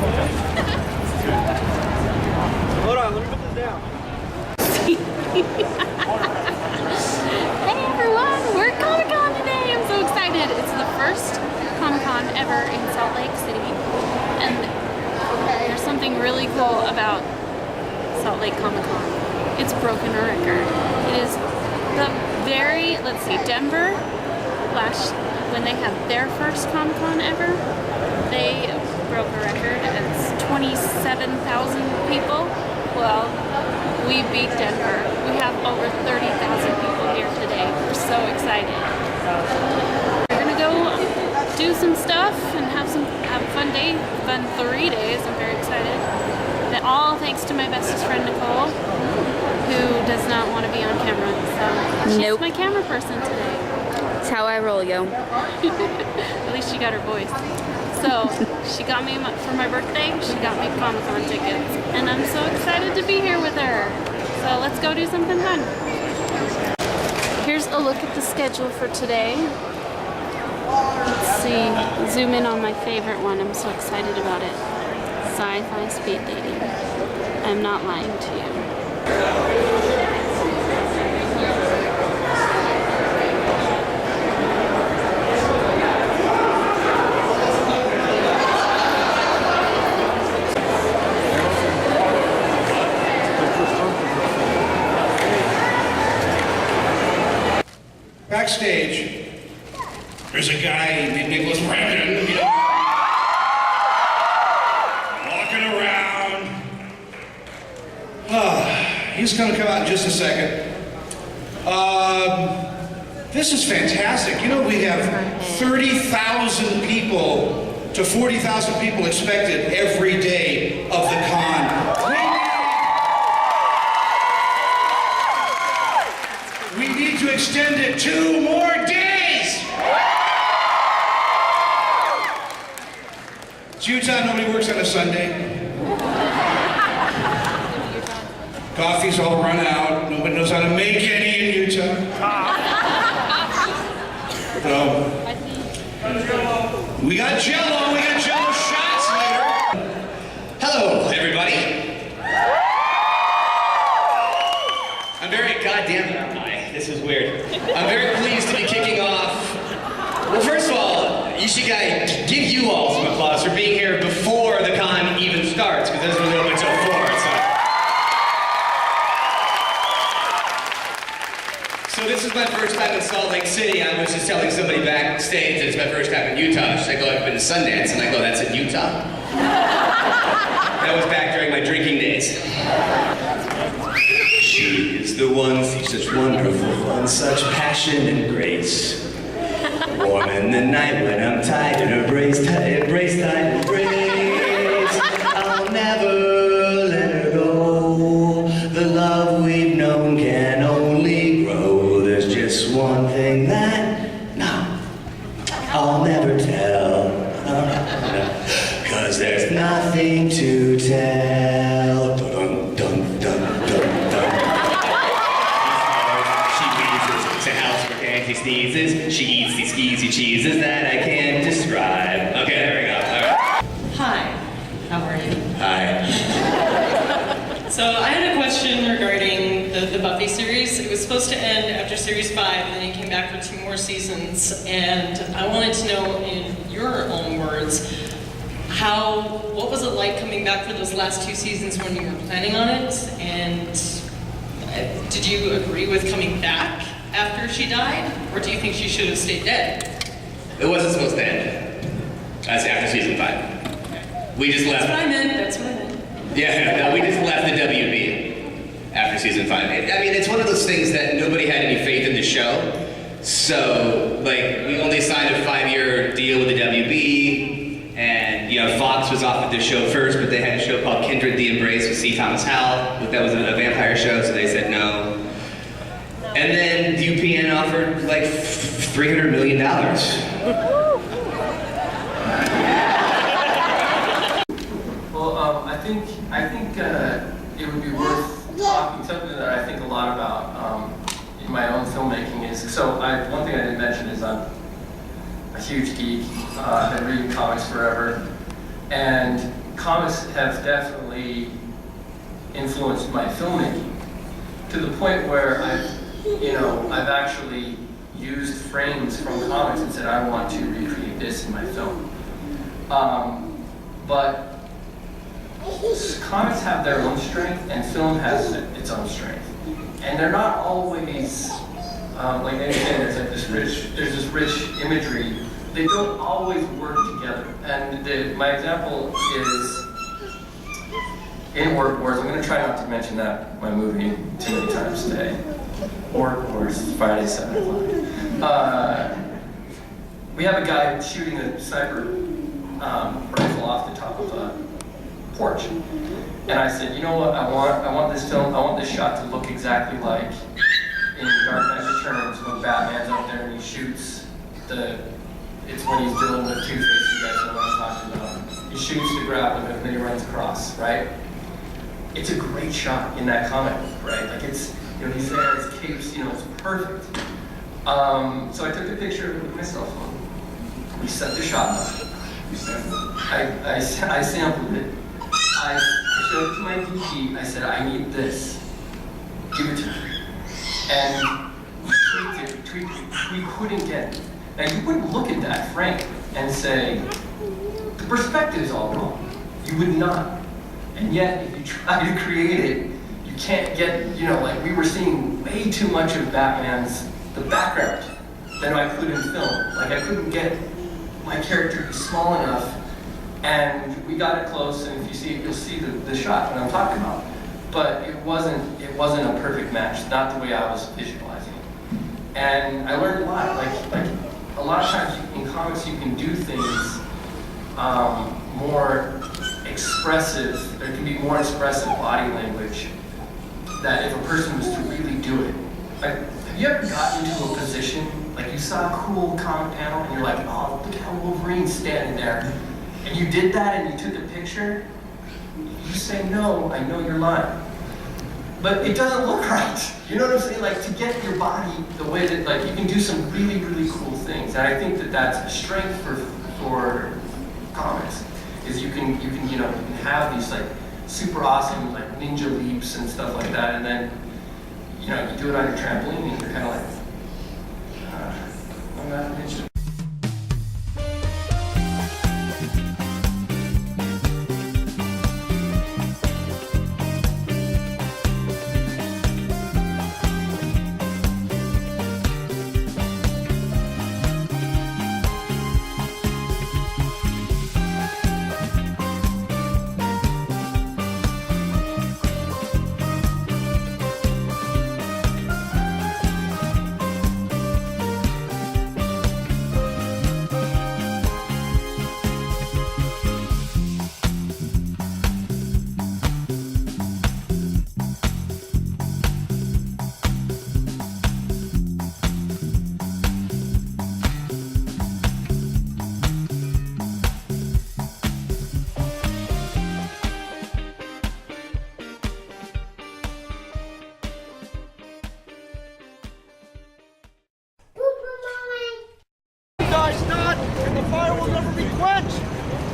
Hold on, let me put this down. Hey everyone, we're at Comic-Con today. I'm so excited. It's the first Comic-Con ever in Salt Lake City. And there's something really cool about Salt Lake Comic-Con. It's broken a record. It is the very, let's see, Denver, when they had their first Comic-Con ever, they broke a record. It's 27,000 people. Well, we beat Denver. We have over 30,000 people here today. We're so excited. We're gonna go do some stuff and have a fun day, fun 3 days. I'm very excited. And all thanks to my bestest friend Nicole, who does not want to be on camera. So she's my camera person today. That's how I roll, yo. At least she got her voice. So she got me for my birthday. She got me Comic-Con tickets, and I'm so excited to be here with her. So let's go do something fun. Here's a look at the schedule for today. Let's see. Zoom in on my favorite one. I'm so excited about it. Sci-fi speed dating. I'm not lying to you. Backstage, there's a guy named Nicholas Brandon, you know, walking around. He's gonna come out in just a second. This is fantastic. You know, we have 30,000 people to 40,000 people expected every day of the con. We need to extend it 2 more days. It's Utah, nobody works on a Sunday. Coffee's all run out, nobody knows how to make any in Utah. So, we got Jell-O, shots later. Hello, everybody. I'm very goddamn. This is weird. I'm very pleased to be kicking off. Well, first of all, give you all some applause for being here before the con even starts, because this really opens till 4. So this is my first time in Salt Lake City. I was just telling somebody backstage that it's my first time in Utah. She's like, "Oh, I've been to Sundance," and I go, "That's in Utah." That was back during my drinking days. She is the one, she's such wonderful fun, such passion and grace. Warm in the night when I'm tight in her embrace, tight embrace. I'll never let her go. The love we've known can only grow. There's just one thing that, I'll never tell. Cause there's nothing to tell. Dun, dun, dun, dun, dun. She wheezes, it's a house where Auntie sneezes. She eats these skeezy cheeses that I can't describe. Okay, there we go. All right. Hi, how are you? Hi. So I had a question regarding the Buffy series. It was supposed to end after series 5, and then it came back for 2 more seasons. And I wanted to know, in your own words, what was it like coming back for those last 2 seasons when you were planning on it? And did you agree with coming back after she died? Or do you think she should have stayed dead? It wasn't supposed to end. That's after season 5. We just left. That's what I meant. Yeah, no, we just left the WB after season 5. I mean, it's one of those things that nobody had any faith in the show. So, like, we only signed a 5-year deal with the WB. And, you know, Fox was offered the show first, but they had a show called Kindred the Embrace with C. Thomas Howell. That was a vampire show, so they said no. And then UPN offered, like, $300 million. Well, I think it would be worth talking, something that I think a lot about in my own filmmaking is, one thing I didn't mention is I'm a huge geek, I've been reading comics forever, and comics have definitely influenced my filmmaking to the point where I've actually used frames from comics and said, I want to recreate this in my film. But comics have their own strength and film has its own strength. And they're not always, like anything, there's this rich imagery. They don't always work together. And my example is in Orc Wars. I'm going to try not to mention my movie too many times today. Orc Wars, Friday, 7 o'clock. We have a guy shooting a sniper rifle off the top of a porch. And I said, you know what, I want this shot to look exactly like in Dark Knight Returns when Batman's up there and he shoots it's when he's dealing with Two-Face, you guys know what I'm talking about. He shoots the grappling hook and then he runs across, right? It's a great shot in that comic, right? Like he's there, his cape's, it's perfect. So I took a picture with my cell phone. We set the shot up. I sampled it. I showed it to my DP. I said, I need this. Give it to me. And we tweaked it. We couldn't get it. Now you wouldn't look at that frame and say, the perspective is all wrong. You would not. And yet, if you try to create it, you can't get, like we were seeing way too much of the background than I could in film. Like I couldn't get my character to be small enough, and we got it close, and if you see it, you'll see the shot that I'm talking about. But it wasn't a perfect match, not the way I was visualizing it. And I learned a lot. Like a lot of times in comics you can do things more expressive. There can be more expressive body language that if a person was to really do it. Like, have you ever gotten into a position, like you saw a cool comic panel and you're like, oh, look at how Wolverine's standing there. And you did that and you took a picture? You say, no, I know you're lying. But it doesn't look right. You know what I'm saying? Like, to get your body the way that, like, you can do some really, really cool things. And I think that that's a strength for comics, is you can have these, like, super awesome, like, ninja leaps and stuff like that, and then, you do it on your trampoline and you're kind of like, I'm not a ninja.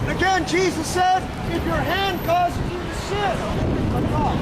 Again, Jesus said, if your hand causes you to sin, cut it off.